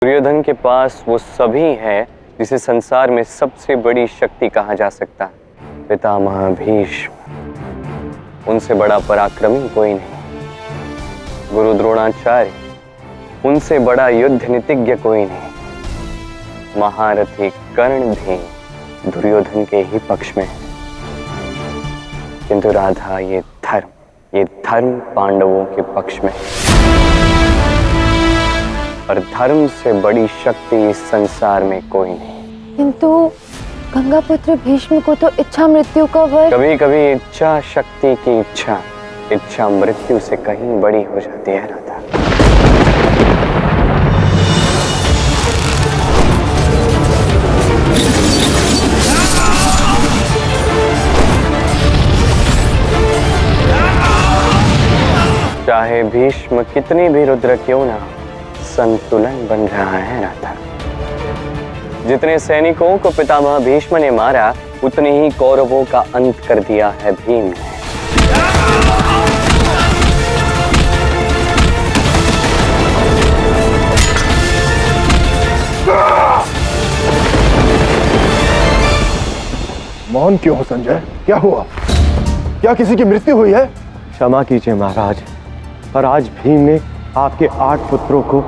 दुर्योधन के पास वो सभी है जिसे संसार में सबसे बड़ी शक्ति कहा जा सकता है। पितामह भीष्म, उनसे बड़ा पराक्रमी कोई नहीं। गुरु द्रोणाचार्य, उनसे बड़ा युद्ध नीतिज्ञ कोई नहीं। महारथी कर्ण भी दुर्योधन के ही पक्ष में है। किंतु राधा, ये धर्म पांडवों के पक्ष में है। और धर्म से बड़ी शक्ति इस संसार में कोई नहीं। किंतु गंगापुत्र भीष्म को तो इच्छा मृत्यु का वर। कभी कभी इच्छा शक्ति की इच्छा मृत्यु से कहीं बड़ी हो जाती है राधा। चाहे भीष्म कितनी भी रुद्र क्यों ना, संतुलन बन रहा है राधा। जितने सैनिकों को पितामह भीष्म ने मारा, उतने ही कौरवों का अंत कर दिया है भीम ने। मौन क्यों हो संजय? क्या हुआ? क्या किसी की मृत्यु हुई है? क्षमा कीजिए महाराज, पर आज भीम ने आपके 8 पुत्रों को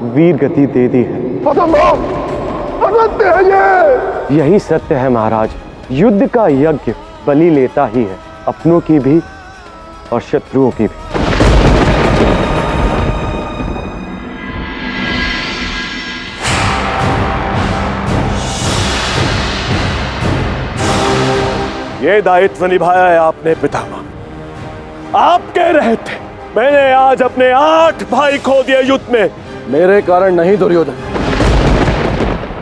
वीर गति दे दी है। असत्य है ये। यही सत्य है महाराज। युद्ध का यज्ञ बलि लेता ही है, अपनों की भी और शत्रुओं की भी। ये दायित्व निभाया है आपने पितामह। आप कह रहे थे मैंने आज अपने 8 भाई खो दिए युद्ध में। मेरे कारण नहीं दुर्योधन,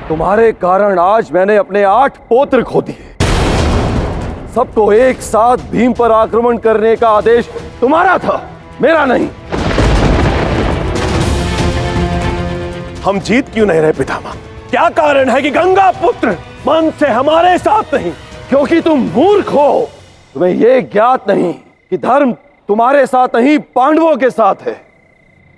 तुम्हारे कारण आज मैंने अपने 8 पौत्र खो दिए। सबको एक साथ भीम पर आक्रमण करने का आदेश तुम्हारा था, मेरा नहीं। हम जीत क्यों नहीं रहे पितामह? क्या कारण है कि गंगा पुत्र मन से हमारे साथ नहीं? क्योंकि तुम मूर्ख हो। तुम्हें यह ज्ञात नहीं कि धर्म तुम्हारे साथ नहीं, पांडवों के साथ है।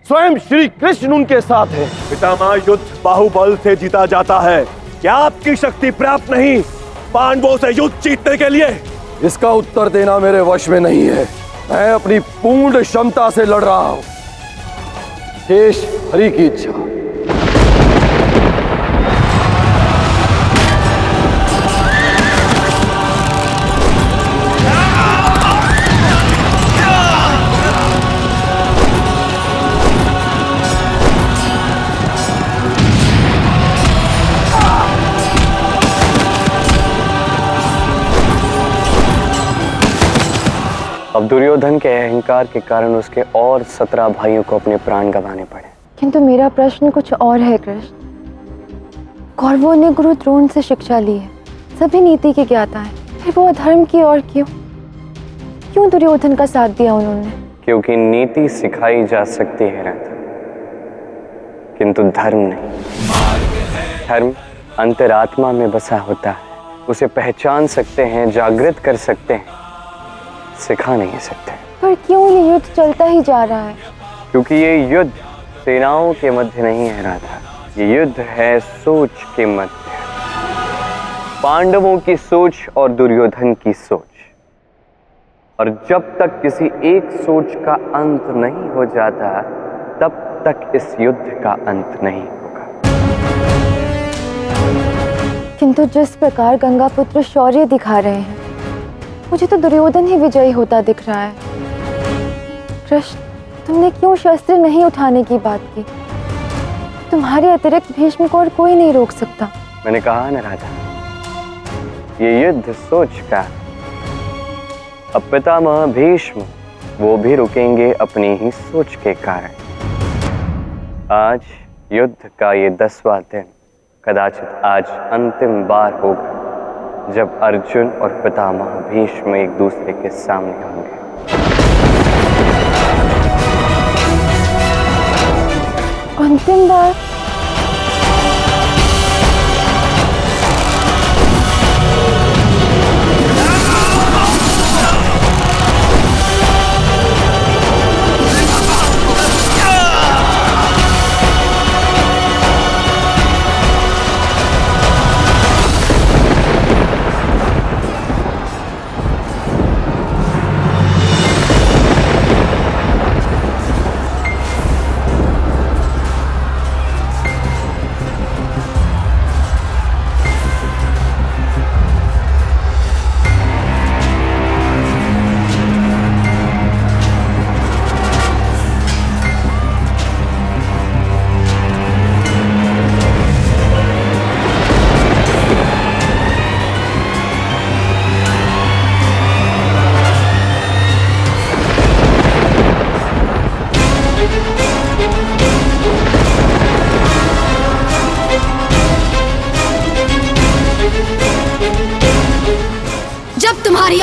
स्वयं श्री कृष्ण उनके साथ है। पितामह, युद्ध बाहुबल से जीता जाता है। क्या आपकी शक्ति पर्याप्त नहीं पांडवों से युद्ध जीतने के लिए? इसका उत्तर देना मेरे वश में नहीं है। मैं अपनी पूर्ण क्षमता से लड़ रहा हूं। शेष हरि की इच्छा। अब दुर्योधन के अहंकार के कारण उसके और 17 भाइयों को अपने प्राण गंवाने पड़े। किंतु मेरा प्रश्न कुछ और है कृष्ण। कौरवों ने गुरु द्रोण से शिक्षा ली है, सभी नीति के ज्ञाता है, फिर वो अधर्म की ओर क्यों दुर्योधन का साथ दिया उन्होंने? क्योंकि नीति सिखाई जा सकती है राधा, किंतु धर्म नहीं। धर्म अंतरात्मा में बसा होता है। उसे पहचान सकते हैं, जागृत कर सकते हैं, सिखा नहीं सकते। पर क्यों ये युद्ध चलता ही जा रहा है? क्योंकि ये युद्ध सेनाओं के मध्य नहीं है राधा, ये युद्ध है सोच के मध्य। पांडवों की सोच और दुर्योधन की सोच। और जब तक किसी एक सोच का अंत नहीं हो जाता, तब तक इस युद्ध का अंत नहीं होगा। किंतु जिस प्रकार गंगापुत्र शौर्य दिखा रहे हैं, मुझे तो दुर्योधन ही विजयी होता दिख रहा है। कृष्ण, तुमने क्यों शस्त्र नहीं उठाने की बात की? तुम्हारे अतिरिक्त भीष्म को और कोई नहीं रोक सकता। मैंने कहा ना राधा, ये युद्ध सोच का। अब पितामह भीष्म वो भी रुकेंगे अपनी ही सोच के कारण। आज युद्ध का ये 10वां दिन, कदाचित आज अंतिम बार होगा जब अर्जुन और पितामह भीष्म एक दूसरे के सामने होंगे। अंतिम बार?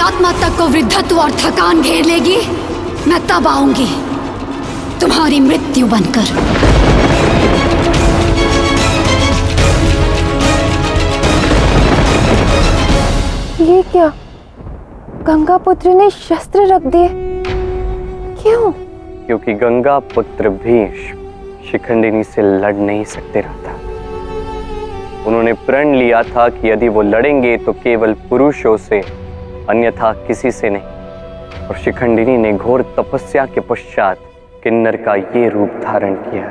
आत्मा तक को वृद्धत्व और थकान घेर लेगी, मैं तब आऊंगी तुम्हारी मृत्यु बनकर। ये क्या? गंगा पुत्र ने शस्त्र रख दिए, क्यों? क्योंकि गंगा पुत्र भीष्म शिखंडिनी से लड़ नहीं सकते रहता। उन्होंने प्रण लिया था कि यदि वो लड़ेंगे तो केवल पुरुषों से, अन्यथा किसी से नहीं। और शिखंडिनी ने घोर तपस्या के पश्चात किन्नर का ये रूप धारण किया।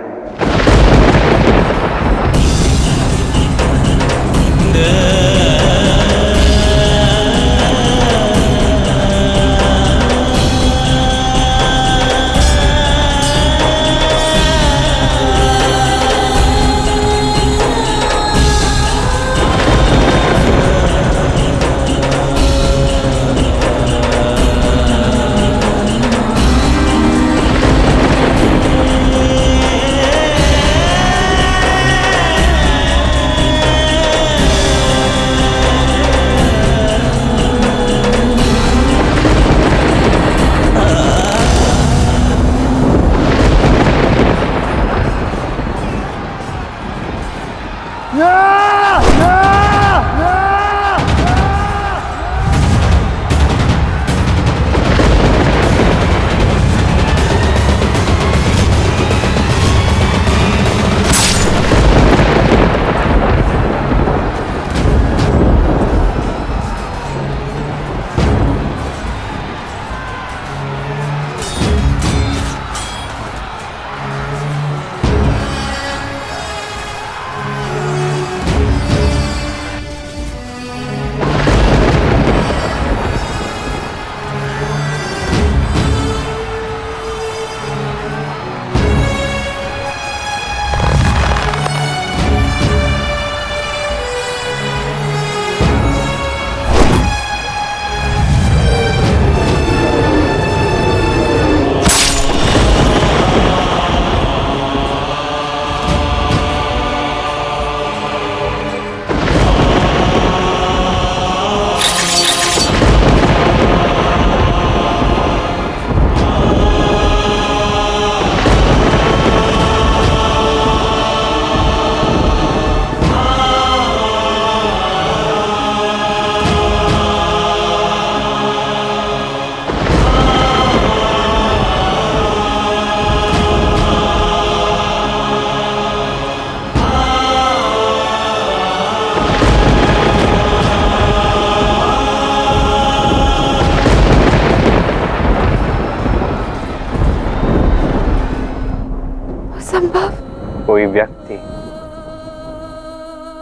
कोई व्यक्ति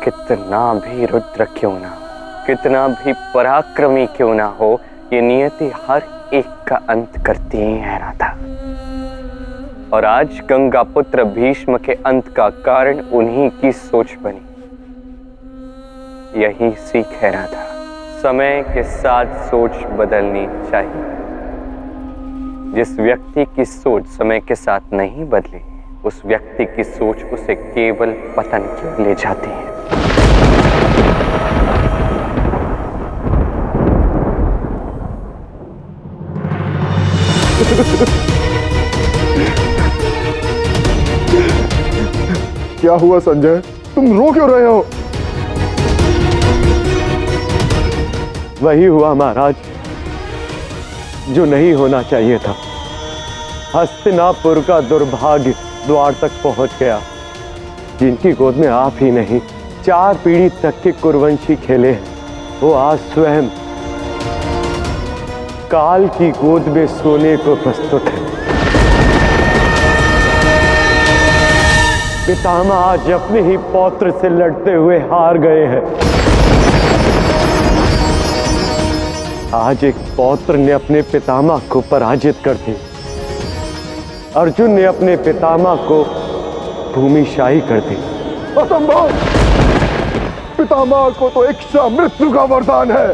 कितना भी रुद्र क्यों ना हो, कितना भी पराक्रमी क्यों ना हो, ये नियति हर एक का अंत करती ही है राधा। और आज गंगा पुत्र भीष्म के अंत का कारण उन्हीं की सोच बनी। यही सीख है राधा, समय के साथ सोच बदलनी चाहिए। जिस व्यक्ति की सोच समय के साथ नहीं बदली, उस व्यक्ति की सोच उसे केवल पतन की ओर ले जाती है। क्या हुआ संजय, तुम रो क्यों रहे हो? वही हुआ महाराज जो नहीं होना चाहिए था। हस्तिनापुर का दुर्भाग्य द्वार तक पहुंच गया। जिनकी गोद में आप ही नहीं, 4 पीढ़ी तक के कुरवंशी खेले हैं, वो आज स्वयं काल की गोद में सोने को प्रस्तुत है। पितामह आज अपने ही पौत्र से लड़ते हुए हार गए हैं। आज एक पौत्र ने अपने पितामह को पराजित कर दी। अर्जुन ने अपने पितामह को भूमिशाही कर दी। असंभव! पितामह को तो इच्छा मृत्यु का वरदान है,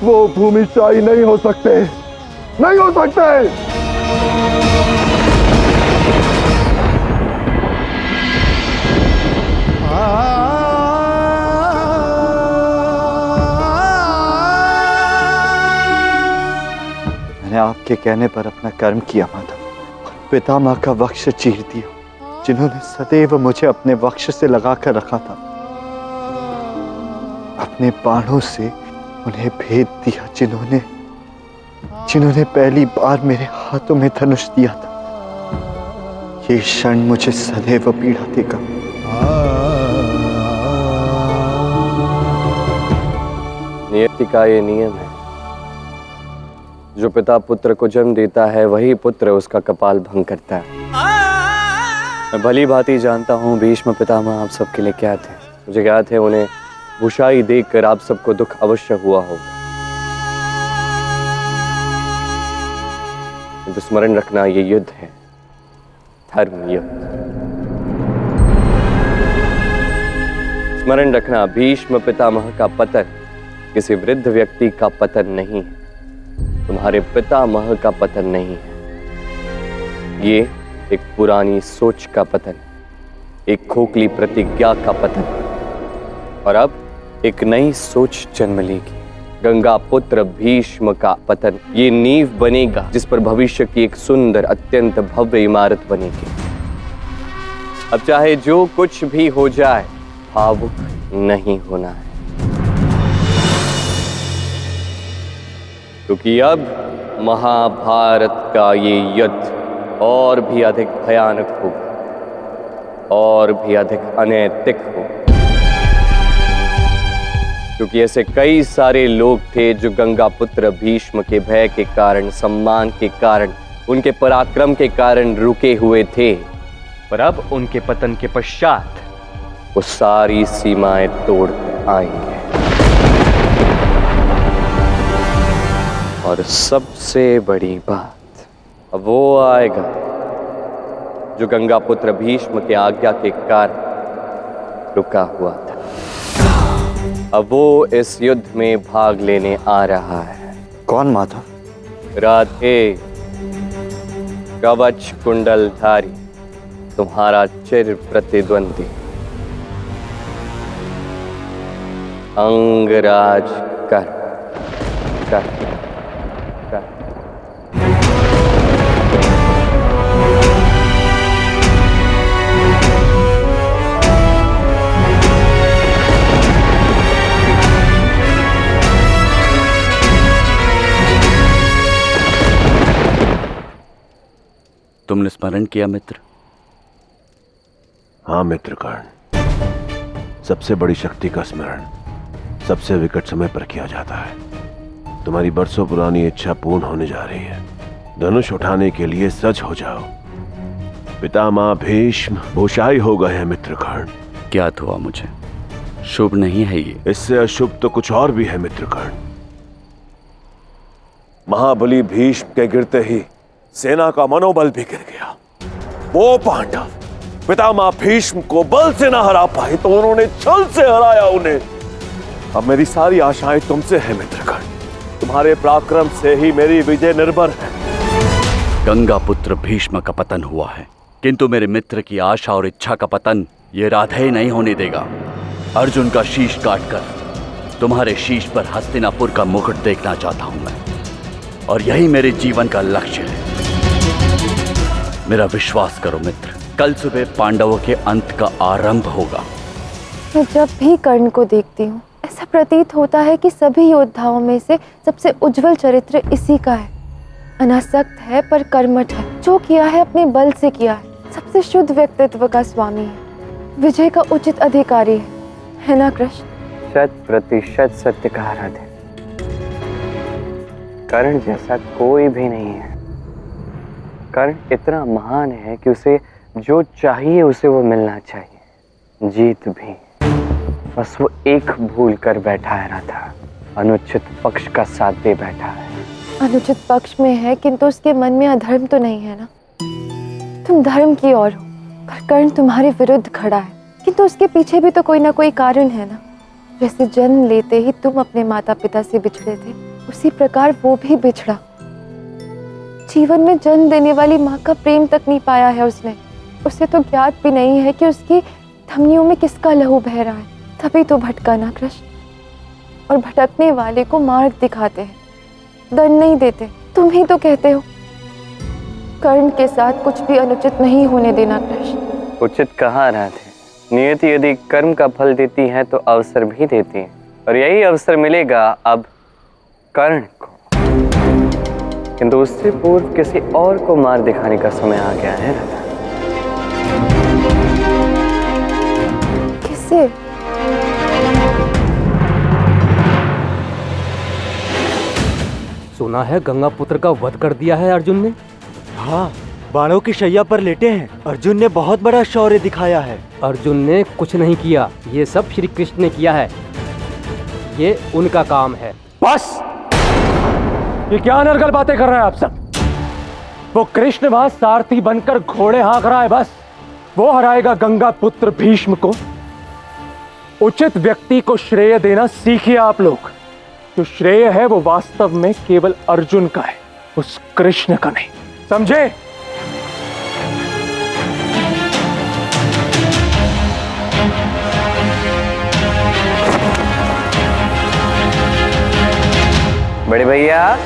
वो भूमिशाही नहीं हो सकते, नहीं हो सकते। के कहने पर अपना कर्म किया माधव। पितामह का वक्ष चीर दिया, जिन्होंने सदैव मुझे अपने वक्ष से लगाकर रखा था। अपने बाणों से उन्हें भेद दिया, जिन्होंने पहली बार मेरे हाथों में धनुष दिया था। ये क्षण मुझे सदैव पीड़ा देगा। नियति का ये नियम है, जो पिता पुत्र को जन्म देता है वही पुत्र उसका कपाल भंग करता है। मैं भली भांति जानता हूँ भीष्म पितामह आप सबके लिए क्या थे। मुझे ज्ञात है उन्हें भूषाई देखकर आप सबको दुख अवश्य हुआ होगा, किंतु स्मरण रखना ये युद्ध है, धर्म युद्ध। स्मरण रखना भीष्म पितामह का पतन किसी वृद्ध व्यक्ति का पतन नहीं है, तुम्हारे पितामह का पतन नहीं है। ये एक पुरानी सोच का पतन, एक खोखली प्रतिज्ञा का पतन, और अब एक नई सोच जन्म लेगी। गंगा पुत्र भीष्म का पतन ये नींव बनेगा जिस पर भविष्य की एक सुंदर अत्यंत भव्य इमारत बनेगी। अब चाहे जो कुछ भी हो जाए, भावुक नहीं होना है, क्योंकि अब महाभारत का ये युद्ध और भी अधिक भयानक होगा, और भी अधिक अनैतिक होगा। क्योंकि ऐसे कई सारे लोग थे जो गंगा पुत्र भीष्म के भय के कारण, सम्मान के कारण, उनके पराक्रम के कारण रुके हुए थे, पर अब उनके पतन के पश्चात वो सारी सीमाएं तोड़ आएंगे। और सबसे बड़ी बात, अब वो आएगा जो गंगा पुत्र भीष्म के आज्ञा के कारण रुका हुआ था। अब वो इस युद्ध में भाग लेने आ रहा है। कौन माधव? राधे, कवच कुंडलधारी, तुम्हारा चिर प्रतिद्वंदी, अंगराज कर। तुमने स्मरण किया मित्र? हाँ मित्रकर्ण, सबसे बड़ी शक्ति का स्मरण सबसे विकट समय पर किया जाता है। तुम्हारी बरसों पुरानी इच्छा पूर्ण होने जा रही है। धनुष उठाने के लिए सज हो जाओ। पितामह भीष्म भूषाई हो गए हैं मित्रकर्ण। ज्ञात हुआ मुझे, शुभ नहीं है ये। इससे अशुभ तो कुछ और भी है मित्रकर्ण। महाबली भीष्म के गिरते ही सेना का मनोबल भी गिर गया। वो पांडव पितामह भीष्म को बल से ना हरा पाए तो उन्होंने छल से हराया उन्हें। अब मेरी सारी आशाएं तुमसे है मित्रगण। तुम्हारे पराक्रम से ही मेरी विजय निर्भर है। गंगा पुत्र भीष्म का पतन हुआ है, किंतु मेरे मित्र की आशा और इच्छा का पतन ये राधे नहीं होने देगा। अर्जुन का शीश काटकर तुम्हारे शीश पर हस्तिनापुर का मुकुट देखना चाहता हूं मैं, और यही मेरे जीवन का लक्ष्य है। मेरा विश्वास करो मित्र, कल सुबह पांडवों के अंत का आरंभ होगा। मैं जब भी कर्ण को देखती हूँ ऐसा प्रतीत होता है कि सभी योद्धाओं में से सबसे उज्जवल चरित्र इसी का है। अनासक्त है पर कर्मठ है, जो किया है अपने बल से किया है। सबसे शुद्ध व्यक्तित्व का स्वामी है, विजय का उचित अधिकारी है ना कृष्ण? 100% सत्य कहा राधे। कर्ण जैसा कोई भी नहीं है। कर्ण इतना महान है कि उसे जो चाहिए उसे वो मिलना चाहिए। जीत भी, बस वो एक भूल कर बैठा है राधा, अनुचित पक्ष का साथ दे बैठा है। अनुचित पक्ष में है किंतु उसके मन में अधर्म तो नहीं है ना। तुम धर्म की ओर हो, पर कर्ण तुम्हारे विरुद्ध खड़ा है, किंतु उसके पीछे भी तो कोई ना कोई कारण है ना। जैसे जन्म लेते ही तुम अपने माता पिता से बिछड़े थे, उसी प्रकार वो भी बिछड़ा। जीवन में जन्म देने वाली माँ का प्रेम तक नहीं पाया है उसने। उसे तो ज्ञात भी नहीं है कि उसकी धमनियों में किसका लहू बह रहा है। तभी तो भटका ना कृष्ण। और भटकने वाले को मार्ग दिखाते हैं, दंड नहीं देते। तुम ही तो कहते हो कर्ण के साथ कुछ भी अनुचित नहीं होने देना कृष्ण। उचित कहाँ राधे, नियति यदि कर्म का फल देती है तो अवसर भी देती है, और यही अवसर मिलेगा अब कर्ण को। किंतु उससे पूर्व किसी और को मार दिखाने का समय आ गया है राधा। किसे? सुना है गंगा पुत्र का वध कर दिया है अर्जुन ने। हाँ, बाणों की शैया पर लेटे हैं। अर्जुन ने बहुत बड़ा शौर्य दिखाया है। अर्जुन ने कुछ नहीं किया, ये सब श्री कृष्ण ने किया है, ये उनका काम है। बस, ये क्या अनर्गल बातें कर रहे हैं आप सब? वो कृष्ण वहां सारथी बनकर घोड़े हाँक रहा है, बस वो हराएगा गंगा पुत्र भीष्म को। उचित व्यक्ति को श्रेय देना सीखिए आप लोग। जो श्रेय है वो वास्तव में केवल अर्जुन का है, उस कृष्ण का नहीं, समझे? बड़े भैया,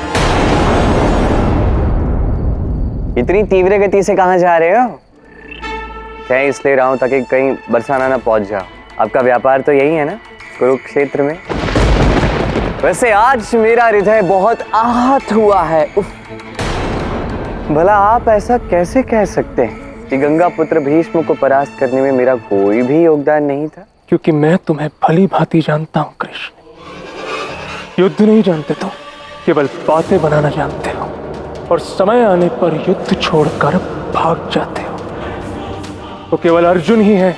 इतनी तीव्र गति से कहां जा रहे हो? क्या इसलिए रहा हूं ताकि कहीं बरसाना ना पहुंच जाओ। आपका व्यापार तो यही है ना, कुरुक्षेत्र में। वैसे आज मेरा हृदय बहुत आहत हुआ है। भला आप ऐसा कैसे कह सकते हैं कि गंगा पुत्र भीष्म को परास्त करने में मेरा कोई भी योगदान नहीं था? क्योंकि मैं तुम्हें भली भांति जानता हूं कृष्ण। युद्ध नहीं जानते तुम, केवल बातें बनाना जानते हो, और समय आने पर युद्ध छोड़कर भाग जाते हो। तो केवल अर्जुन ही है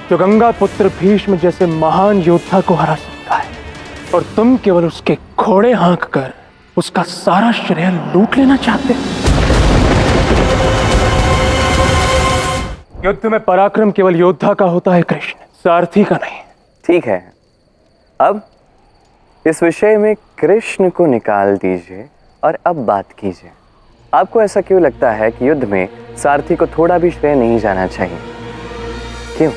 जो गंगा पुत्र भीष्म जैसे महान योद्धा को हरा सकता है, और तुम केवल उसके घोड़े हाँक कर उसका सारा श्रेय लूट लेना चाहते हो। युद्ध में पराक्रम केवल योद्धा का होता है कृष्ण, सारथी का नहीं। ठीक है, अब इस विषय में कृष्ण को निकाल दीजिए और अब बात कीजिए। आपको ऐसा क्यों लगता है कि युद्ध में सारथी को थोड़ा भी श्रेय नहीं जाना चाहिए? क्यों?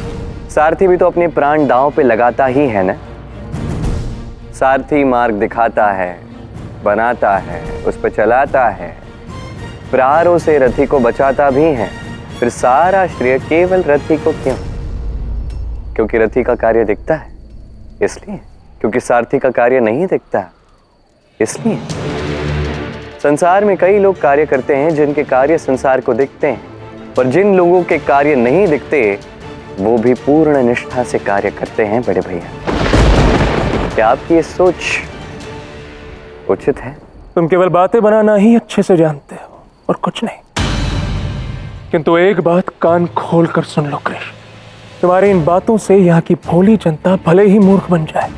सारथी भी तो अपने प्राण दांव पे लगाता ही है ना। सारथी मार्ग दिखाता है, बनाता है, उस पर चलाता है, प्रहारों से रथी को बचाता भी है। फिर सारा श्रेय केवल रथी को क्यों? क्योंकि रथी का कार्य दिखता है इसलिए? क्योंकि सारथी का कार्य नहीं दिखता इसलिए? संसार में कई लोग कार्य करते हैं जिनके कार्य संसार को दिखते हैं, और जिन लोगों के कार्य नहीं दिखते वो भी पूर्ण निष्ठा से कार्य करते हैं। बड़े भैया, क्या आपकी ये सोच उचित है? तुम केवल बातें बनाना ही अच्छे से जानते हो और कुछ नहीं। किंतु एक बात कान खोल कर सुन लो कृष्ण, तुम्हारी इन बातों से यहाँ की भोली जनता भले ही मूर्ख बन जाए,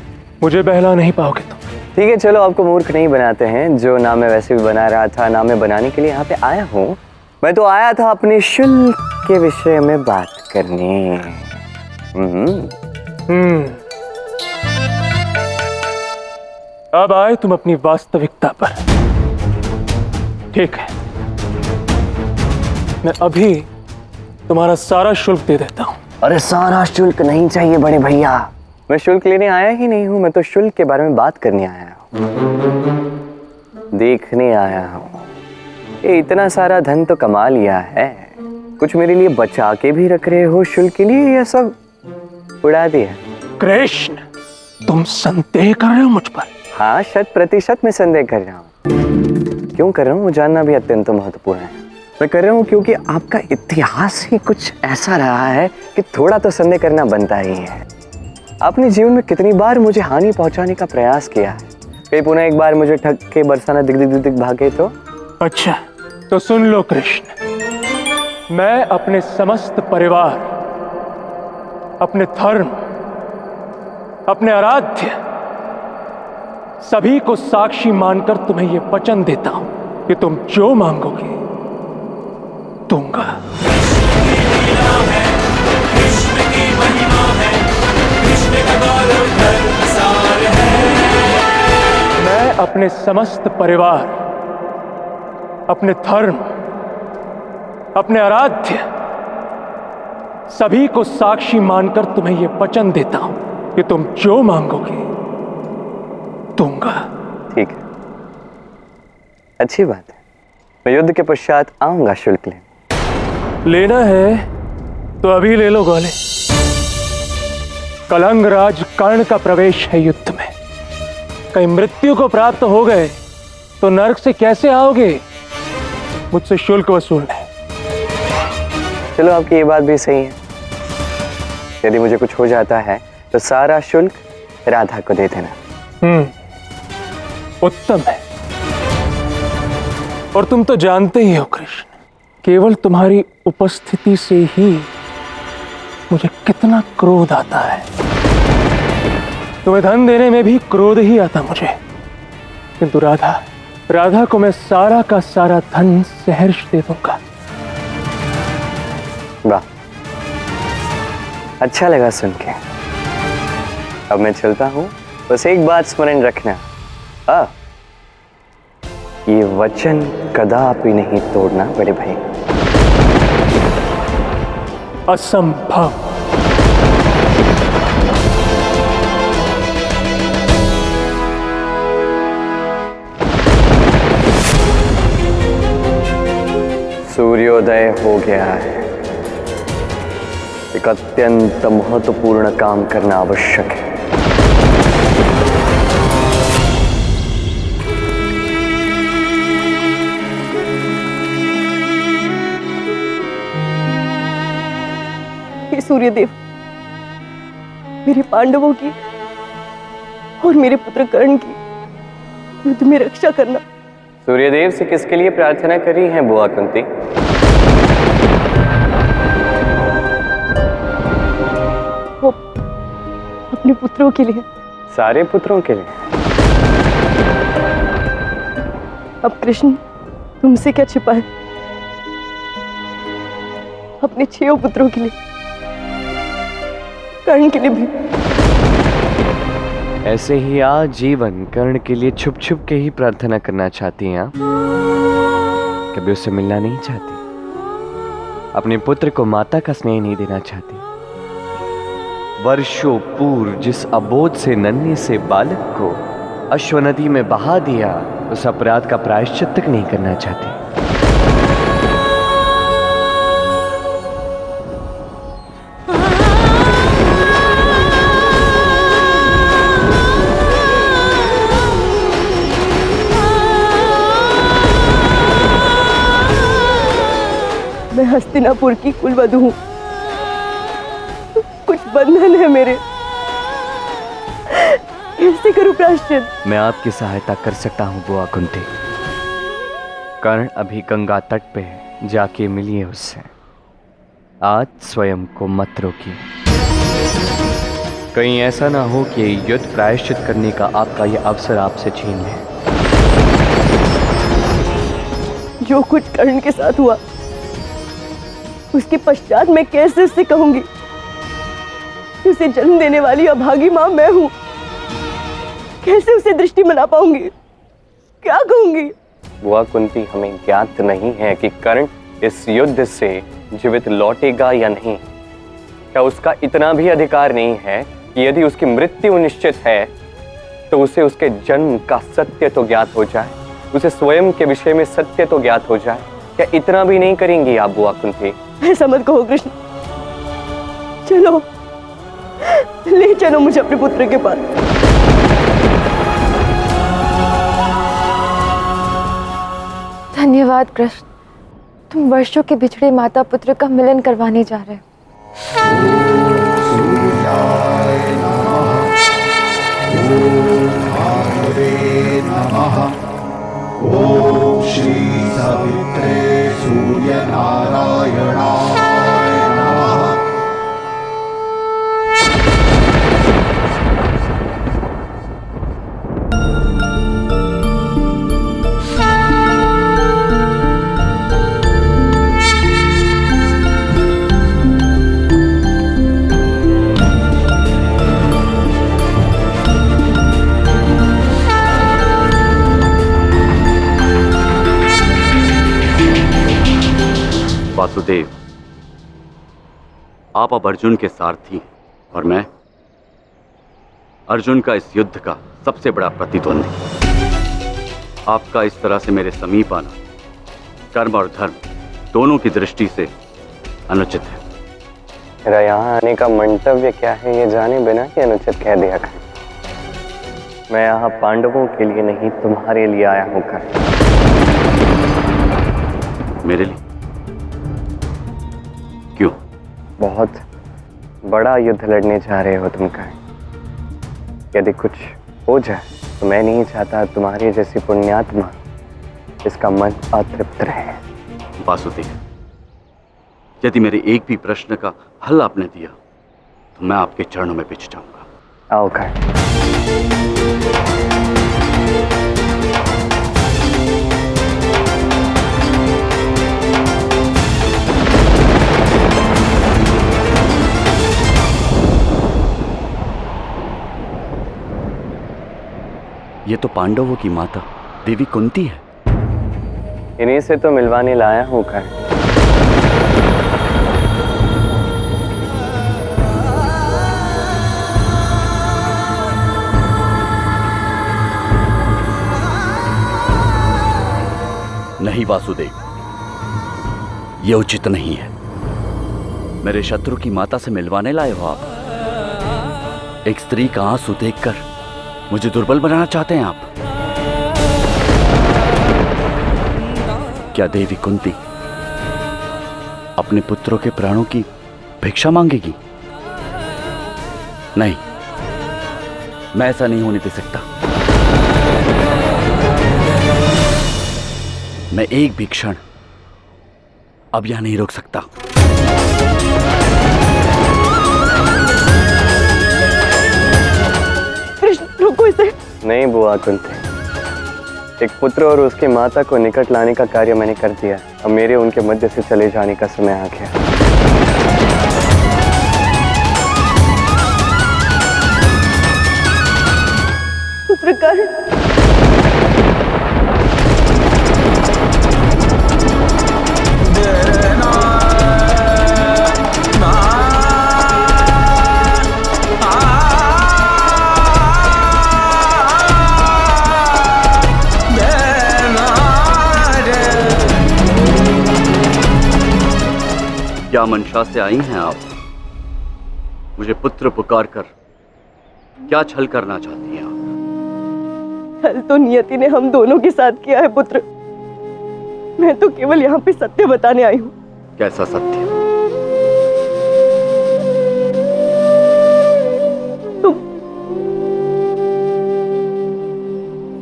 मुझे बहला नहीं पाओगे तुम। ठीक है, चलो आपको मूर्ख नहीं बनाते हैं। जो ना मैं वैसे भी बना रहा था, ना मैं बनाने के लिए यहाँ पे आया हूँ। मैं तो आया था अपने शुल्क के विषय में बात करने। अब आए तुम अपनी वास्तविकता पर। ठीक है, मैं अभी तुम्हारा सारा शुल्क दे देता हूँ। अरे सारा शुल्क नहीं चाहिए बड़े भैया, मैं शुल्क लेने आया ही नहीं हूँ। मैं तो शुल्क के बारे में बात करने आया हूँ, देखने आया हूँ। ये इतना सारा धन तो कमा लिया है, कुछ मेरे लिए बचा के भी रख रहे हो शुल्क के लिए, या सब उड़ा दिया? कृष्ण, तुम संदेह कर रहे हो मुझ पर? हाँ, 100% मैं संदेह कर रहा हूँ। क्यों कर रहा हूँ वो जानना भी अत्यंत महत्वपूर्ण है। मैं कर रहा हूँ क्योंकि आपका इतिहास ही कुछ ऐसा रहा है कि थोड़ा तो संदेह करना बनता ही है। आपने जीवन में कितनी बार मुझे हानि पहुंचाने का प्रयास किया है, कहीं पुनः एक बार मुझे ठग के बरसाना दिख दिख दिख दिख भागे तो? अच्छा, तो सुन लो कृष्ण, मैं अपने समस्त परिवार, अपने धर्म, अपने आराध्य, सभी को साक्षी मानकर तुम्हें यह वचन देता हूं कि तुम जो मांगोगे दूंगा। मैं अपने समस्त परिवार, अपने धर्म, अपने आराध्य, सभी को साक्षी मानकर तुम्हें यह वचन देता हूं कि तुम जो मांगोगे दूंगा। ठीक है, अच्छी बात है। मैं युद्ध के पश्चात आऊंगा शुल्क लेना है तो अभी ले लो गोले। कलंगराज कर्ण का प्रवेश है युद्ध में। कहीं मृत्यु को प्राप्त हो गए तो नरक से कैसे आओगे? मुझसे शुल्क वसूलना है। चलो, आपकी ये बात भी सही है। यदि मुझे कुछ हो जाता है तो सारा शुल्क राधा को दे देना। उत्तम है। और तुम तो जानते ही हो कृष्ण, केवल तुम्हारी उपस्थिति से ही मुझे कितना क्रोध आता है। तुम्हें धन देने में भी क्रोध ही आता मुझे, किंतु राधा को मैं सारा का सारा धन सहर्ष दे दूंगा। वाह, अच्छा लगा सुन के। अब मैं चलता हूं। बस एक बात स्मरण रखना, ये वचन कदापि नहीं तोड़ना बड़े भाई। असंभव। सूर्योदय हो गया है। एक अत्यंत महत्वपूर्ण काम करना आवश्यक है। हे सूर्यदेव, मेरे पांडवों की और मेरे पुत्र कर्ण की युद्ध में रक्षा करना। सूर्यदेव से किसके लिए प्रार्थना करी है बुआ कुंती? वो अपने पुत्रों के लिए। सारे पुत्रों के लिए? अब कृष्ण, तुमसे क्या छिपा है? अपने 6 पुत्रों के लिए, कर्ण के लिए भी। ऐसे ही आजीवन कर्ण के लिए छुप छुप के ही प्रार्थना करना चाहती हैं आप? कभी उससे मिलना नहीं चाहती? अपने पुत्र को माता का स्नेह नहीं देना चाहती? वर्षों पूर्व जिस अबोध से नन्हे से बालक को अश्वनदी में बहा दिया, उस अपराध का प्रायश्चित तक नहीं करना चाहती? मैं हस्तिनापुर की कुलवधू हूँ। कुछ बंधन है मेरे, कैसे करूं प्रायश्चित? मैं आपकी सहायता कर सकता हूँ बुआ कुंती। कर्ण अभी गंगा तट पे है, जाके मिलिए उससे। आज स्वयं को मत रोकिए। कहीं ऐसा ना हो कि युद्ध प्रायश्चित करने का आपका यह अवसर आपसे छीन ले। जो कुछ कर्ण के साथ हुआ, उसके पश्चात मैं कैसे उससे कहूंगी कि उसे जन्म देने वाली अभागी मां मैं हूं? कैसे उसे दृष्टि मना पाऊंगी? क्या कहूंगी? बुआ कुंती, हमें ज्ञात नहीं है कि कर्ण इस युद्ध से जीवित लौटेगा या नहीं। क्या उसका इतना भी अधिकार नहीं है कि यदि उसकी मृत्यु निश्चित है तो उसे उसके जन्म का सत्य तो ज्ञात हो जाए, उसे स्वयं के विषय में सत्य तो ज्ञात हो जाए? क्या इतना भी नहीं करेंगी आप बुआ कुंती? ऐसा मत कहो कृष्ण। चलो, ले चलो मुझे अपने पुत्र के पास। धन्यवाद कृष्ण, तुम वर्षों के बिछड़े माता पुत्र का मिलन करवाने जा रहे हो। ओम श्री सावित्रे सूर्य नारायणाय नमः। वासुदेव, आप अब अर्जुन के सारथी हैं और मैं अर्जुन का इस युद्ध का सबसे बड़ा प्रतिद्वंदी। आपका इस तरह से मेरे समीप आना कर्म और धर्म दोनों की दृष्टि से अनुचित है। मेरा यहाँ आने का मंतव्य क्या है ये जाने बिना ही अनुचित कह दिया कर। मैं यहाँ पांडवों के लिए नहीं तुम्हारे लिए आया हूँ कर। मेरे लिए? क्यों? बहुत बड़ा युद्ध लड़ने जा रहे हो तुम कर। यदि कुछ हो जाए तो मैं नहीं चाहता तुम्हारी जैसी पुण्यात्मा इसका मन अतृप्त रहे। वासुदेव, यदि मेरे एक भी प्रश्न का हल आपने दिया तो मैं आपके चरणों में पिछ जाऊंगा। आओ कर। ये तो पांडवों की माता देवी कुंती है। इन्हीं से तो मिलवाने लाया हूँ कर। नहीं वासुदेव, ये उचित नहीं है। मेरे शत्रु की माता से मिलवाने लाए हो आप। एक स्त्री का आंसू देखकर मुझे दुर्बल बनाना चाहते हैं आप। क्या देवी कुंती अपने पुत्रों के प्राणों की भिक्षा मांगेगी? नहीं, मैं ऐसा नहीं होने दे सकता। मैं एक भी क्षण अब यहां नहीं रुक सकता। कृष्ण, रुको इसे। नहीं बुआ कुंती, एक पुत्र और उसकी माता को निकट लाने का कार्य मैंने कर दिया। अब मेरे उनके मध्य से चले जाने का समय आ गया। पुत्रकार, क्या मंशा से आई हैं आप? मुझे पुत्र पुकार कर क्या छल करना चाहती हैं आप? छल तो नियति ने हम दोनों के साथ किया है पुत्र। मैं तो केवल यहाँ पे सत्य बताने आई हूँ। कैसा सत्य?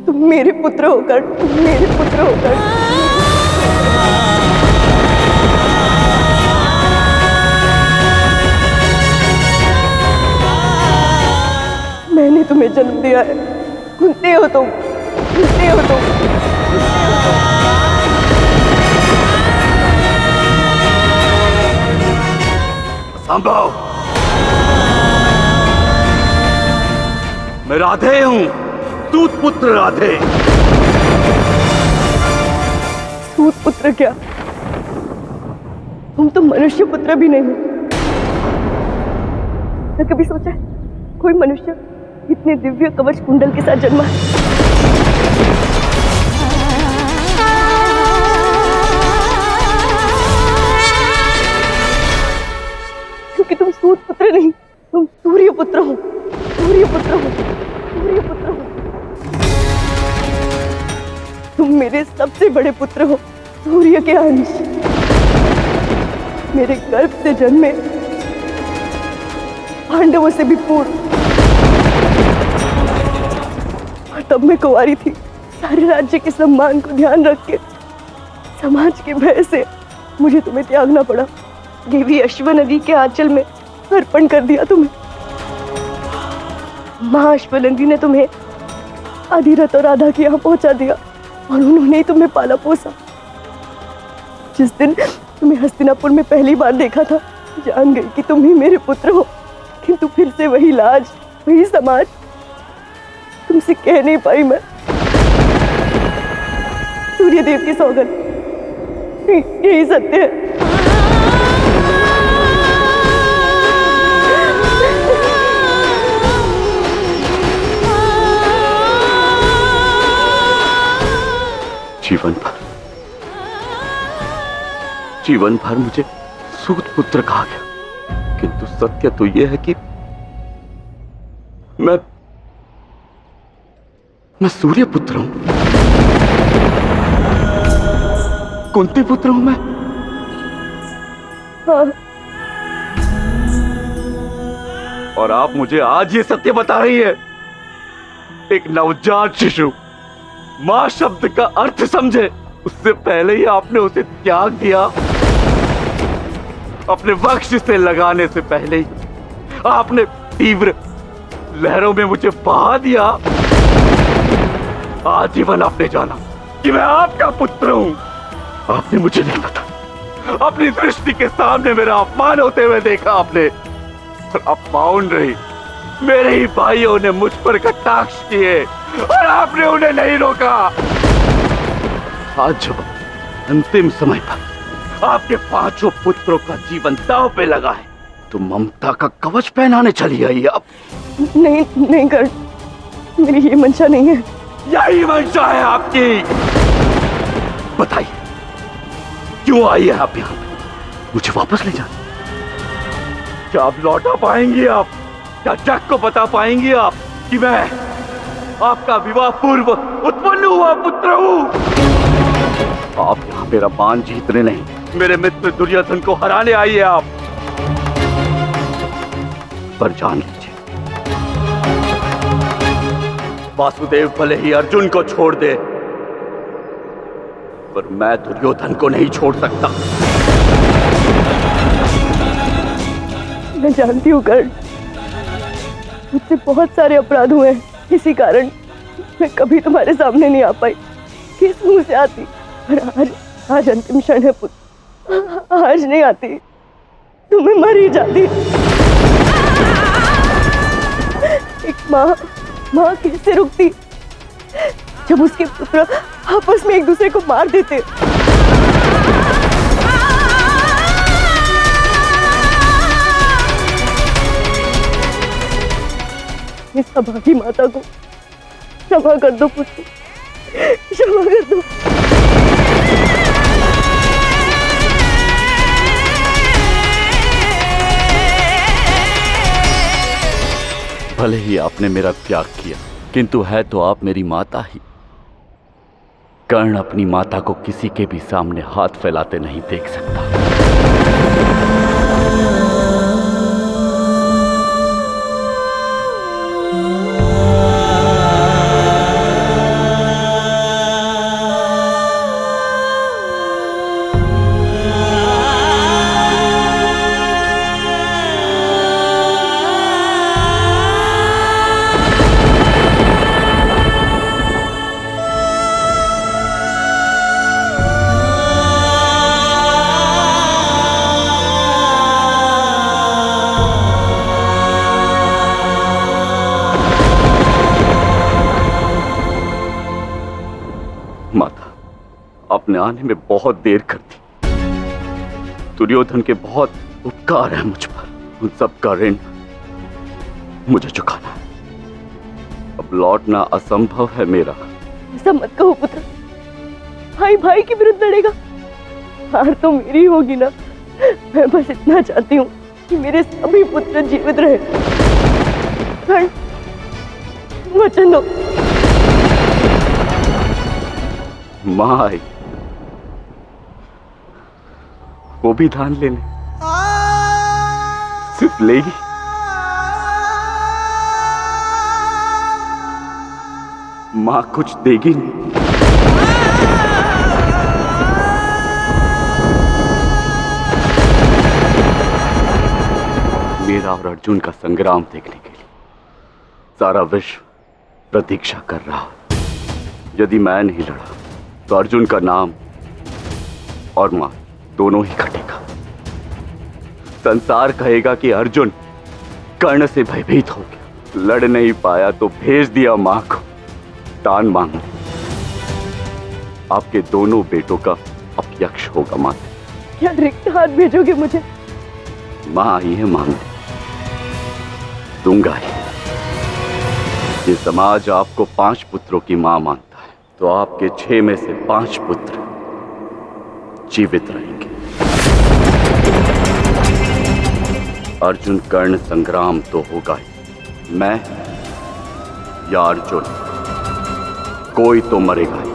तुम मेरे पुत्र होकर मैंने तुम्हें जन्म दिया है। कुंती हो तुम। संभव, मैं राधे हूं, सूत पुत्र राधे। सूत पुत्र क्या? तुम तो मनुष्य पुत्र भी नहीं हो। क्या कभी सोचा है कोई मनुष्य इतने दिव्य कवच कुंडल के साथ जन्मा है? क्योंकि तुम सूत पुत्र नहीं, तुम सूर्य पुत्र हो। तुम मेरे सबसे बड़े पुत्र हो, सूर्य के अंश। मेरे गर्भ से जन्मे, पांडवों से भी पूर्व। और तब मैं कुंवारी थी। सारे राज्य के सम्मान को ध्यान रख के समाज के भय से मुझे तुम्हें त्यागना पड़ा। देवी अश्व नदी के आंचल में अर्पण कर दिया तुम्हें। माँ अश्वनंदी ने तुम्हें अधिरथ और राधा के यहाँ पहुंचा दिया और उन्होंने ही तुम्हें पाला पोसा। जिस दिन तुम्हें हस्तिनापुर में पहली बार देखा था, जान गई कि तुम ही मेरे पुत्र हो। किंतु फिर से वही लाज, वही समाज, तुमसे कह नहीं पाई मैं। सूर्यदेव की सौगंध, यही सत्य है। जीवन भर जीवन भर मुझे सूत पुत्र कहा गया, किंतु सत्य तो यह है कि मैं सूर्य पुत्र हूं, कुंती पुत्र हूं मैं। हाँ। और आप मुझे आज ये सत्य बता रही है। एक नवजात शिशु मां शब्द का अर्थ समझे उससे पहले ही आपने उसे त्याग दिया। अपने वक्ष से लगाने से पहले ही आपने तीव्र लहरों में मुझे बहा दिया। आजीवन आपने जाना कि मैं आपका पुत्र हूं। आपने मुझे नहीं पता, अपनी दृष्टि के सामने मेरा अपमान होते हुए देखा आपने, और अब मौन रही। मेरे ही भाइयों ने मुझ पर कटाक्ष किए और आपने उन्हें नहीं रोका। आज जब अंतिम समय पर आपके 5 पुत्रों का जीवन दांव पे लगा है, तो ममता का कवच पहनाने चली आई आप। नहीं कर, मेरी ये मंशा नहीं है। यही मंशा है आपकी। बताइए क्यों आई है आप यहाँ? मुझे वापस ले जाना। क्या आप लौटा पाएंगी? आप क्या जग को बता पाएंगी आप कि मैं आपका विवाह पूर्व उत्पन्न हुआ पुत्र हूं? आप यहाँ मेरा मान जीतने नहीं, मेरे मित्र दुर्योधन को हराने आई है आप। पर जान लीजिए, वासुदेव भले ही अर्जुन को छोड़ दे, पर मैं दुर्योधन को नहीं छोड़ सकता। मैं जानती हूँ कर्ण, मुझसे बहुत सारे अपराध हुए हैं, इसी कारण मैं कभी तुम्हारे सामने नहीं आ पाई। किस मुंह से आती? पर आज अंतिम क्षण है पुत्र, आज नहीं आती, तुम्हें मर ही जाती। एक माँ कैसे रुकती जब उसके पुत्र आपस में एक दूसरे को मार देते? इस अभागी माता को क्षमा कर दो पुत्र, क्षमा कर दो। भले ही आपने मेरा त्याग किया, किंतु है तो आप मेरी माता ही। कर्ण अपनी माता को किसी के भी सामने हाथ फैलाते नहीं देख सकता। आपने आने में बहुत देर कर दी। दुर्योधन के बहुत उपकार है मुझ पर, उन सब का ऋण मुझे चुकाना है। अब लौटना असंभव है मेरा। ऐसा मत कहो पुत्र, भाई भाई के विरुद्ध लड़ेगा, हार तो मेरी होगी ना। मैं बस इतना चाहती हूँ कि मेरे सभी पुत्र जीवित रहे। वचन दो। माँ आई, वो भी धान लेने सिर्फ लेगी। माँ कुछ देगी नहीं। मेरा और अर्जुन का संग्राम देखने के लिए सारा विश्व प्रतीक्षा कर रहा। यदि मैं नहीं लड़ा तो अर्जुन का नाम और मां दोनों ही घटेगा। संसार कहेगा कि अर्जुन कर्ण से भयभीत हो गया, लड़ नहीं पाया तो भेज दिया मां को दान मांगने। आपके दोनों बेटों का अपयश होगा माता। क्या रिक्त हाथ भेजोगे मुझे? मां आई है मांगने, दूंगा ही। ये समाज आपको 5 पुत्रों की मां मानता है, तो आपके 6 में से 5 पुत्र जीवित रहेंगे। अर्जुन कर्ण संग्राम तो होगा ही, मैं या अर्जुन, कोई तो मरेगा ही।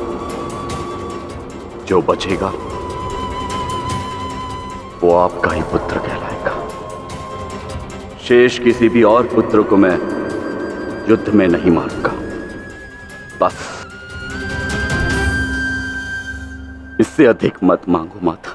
जो बचेगा वो आपका ही पुत्र कहलाएगा। शेष किसी भी और पुत्र को मैं युद्ध में नहीं मारूंगा। बस इससे अधिक मत मांगो माता।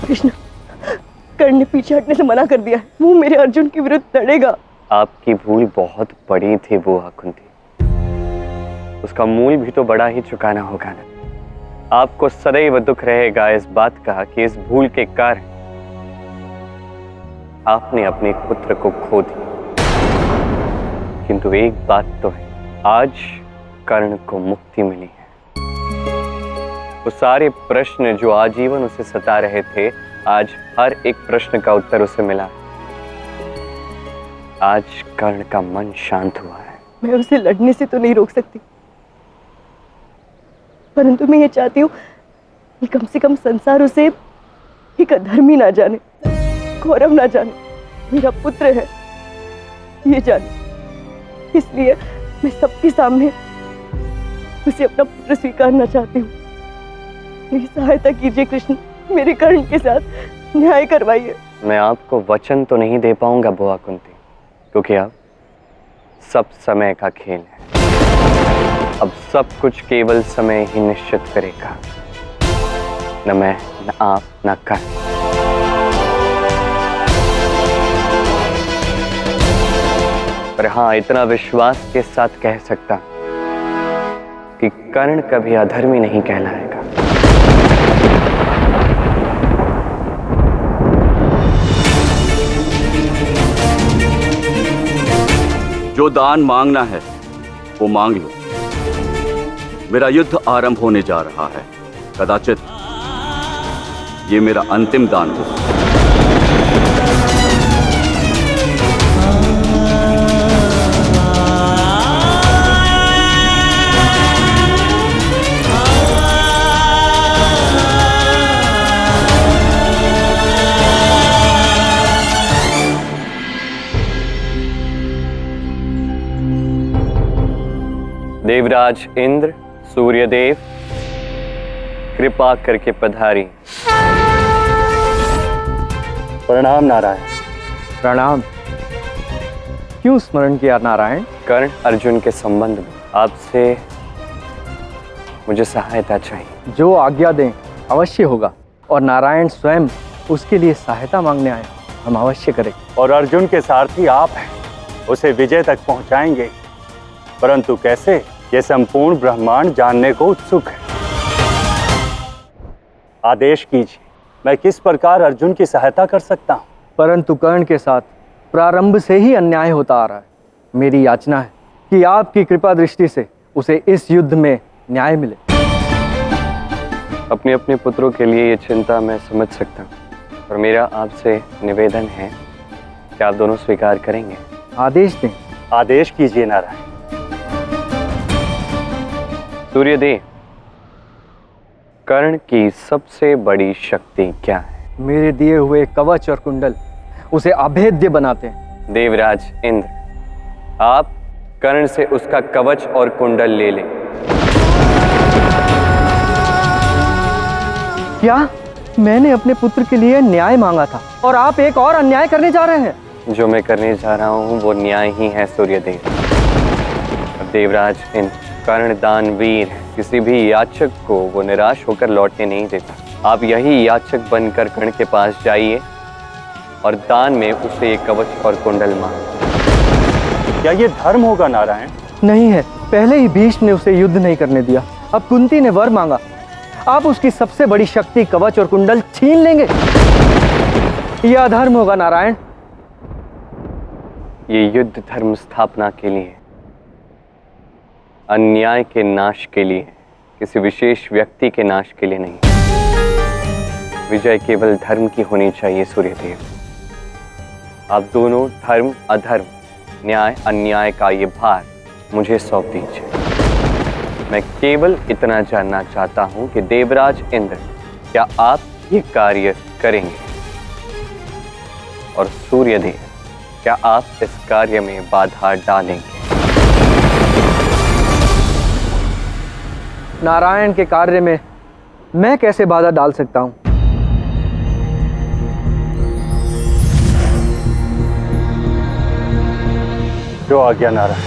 कृष्ण, कर्ण ने पीछे हटने से मना कर दिया है। वो मेरे अर्जुन के विरुद्ध लड़ेगा। आपकी भूल बहुत बड़ी थी बुआ कुंती, उसका मूल भी तो बड़ा ही चुकाना होगा ना। आपको सदैव दुख रहेगा इस बात का कि इस भूल के कारण आपने अपने पुत्र को खो दिया। किंतु एक बात तो है, आज कर्ण को मुक्ति मिली है। वो सारे प्रश्न जो आजीवन उसे सता रहे थे, आज हर एक प्रश्न का उत्तर उसे मिला। आज कर्ण का मन शांत हुआ है। मैं उसे लड़ने से तो नहीं रोक सकती, परंतु मैं ये चाहती हूँ कि कम से कम संसार उसे एक अधर्मी ना जाने, गौरव ना जाने, मेरा पुत्र है ये जाने। इसलिए मैं सबके सामने उसे अपना पुत्र स्वीकारना चाहती हूँ। मेरी सहायता कीजिए कृष्ण, मेरे कर्ण के साथ न्याय करवाइए। मैं आपको वचन तो नहीं दे पाऊंगा बुआ कुंती, क्योंकि अब सब समय का खेल है। अब सब कुछ केवल समय ही निश्चित करेगा, न मैं, न आप, न कर्ण। पर हाँ, इतना विश्वास के साथ कह सकता कि कर्ण कभी अधर्मी नहीं कहलाएगा। जो दान मांगना है वो मांग लो। मेरा युद्ध आरंभ होने जा रहा है। कदाचित ये मेरा अंतिम दान हो। देवराज इंद्र, सूर्यदेव, कृपा करके पधारी। प्रणाम नारायण। प्रणाम। क्यों स्मरण किया नारायण? कर्ण अर्जुन के संबंध में आपसे मुझे सहायता चाहिए। जो आज्ञा दें अवश्य होगा, और नारायण स्वयं उसके लिए सहायता मांगने आए। हम अवश्य करें। और अर्जुन के सारथी आप हैं, उसे विजय तक पहुंचाएंगे, परंतु कैसे, ये संपूर्ण ब्रह्मांड जानने को उत्सुक है। आदेश कीजिए, मैं किस प्रकार अर्जुन की सहायता कर सकता हूँ? परंतु कर्ण के साथ प्रारंभ से ही अन्याय होता आ रहा है। मेरी याचना है कि आपकी कृपा दृष्टि से उसे इस युद्ध में न्याय मिले। अपने अपने पुत्रों के लिए ये चिंता मैं समझ सकता हूँ, और मेरा आपसे निवेदन है कि आप दोनों स्वीकार करेंगे। आदेश दें। आदेश कीजिए नारायण। सूर्यदेव, कर्ण की सबसे बड़ी शक्ति क्या है? मेरे दिए हुए कवच और कुंडल उसे अभेद्य बनाते हैं। देवराज इंद्र, आप कर्ण से उसका कवच और कुंडल ले लें। क्या? मैंने अपने पुत्र के लिए न्याय मांगा था और आप एक और अन्याय करने जा रहे हैं। जो मैं करने जा रहा हूं वो न्याय ही है सूर्यदेव। देवराज इंद्र, कर्ण दानवीर है, किसी भी याचक को वो निराश होकर लौटने नहीं देता। आप यही याचक बनकर कर्ण के पास जाइए और दान में उसे एक कवच और कुंडल मांगे। क्या ये धर्म होगा नारायण? नहीं है। पहले ही भीष्म ने उसे युद्ध नहीं करने दिया, अब कुंती ने वर मांगा। आप उसकी सबसे बड़ी शक्ति कवच और कुंडल छीन लेंगे। यह अधर्म होगा नारायण। ये युद्ध धर्म स्थापना के लिए, अन्याय के नाश के लिए, किसी विशेष व्यक्ति के नाश के लिए नहीं। विजय केवल धर्म की होनी चाहिए सूर्यदेव। आप दोनों धर्म अधर्म, न्याय अन्याय का ये भार मुझे सौंप दीजिए। मैं केवल इतना जानना चाहता हूं कि देवराज इंद्र, क्या आप ये कार्य करेंगे? और सूर्यदेव, क्या आप इस कार्य में बाधा डालेंगे? नारायण के कार्य में मैं कैसे बाधा डाल सकता हूं? जो आज्ञा नारायण।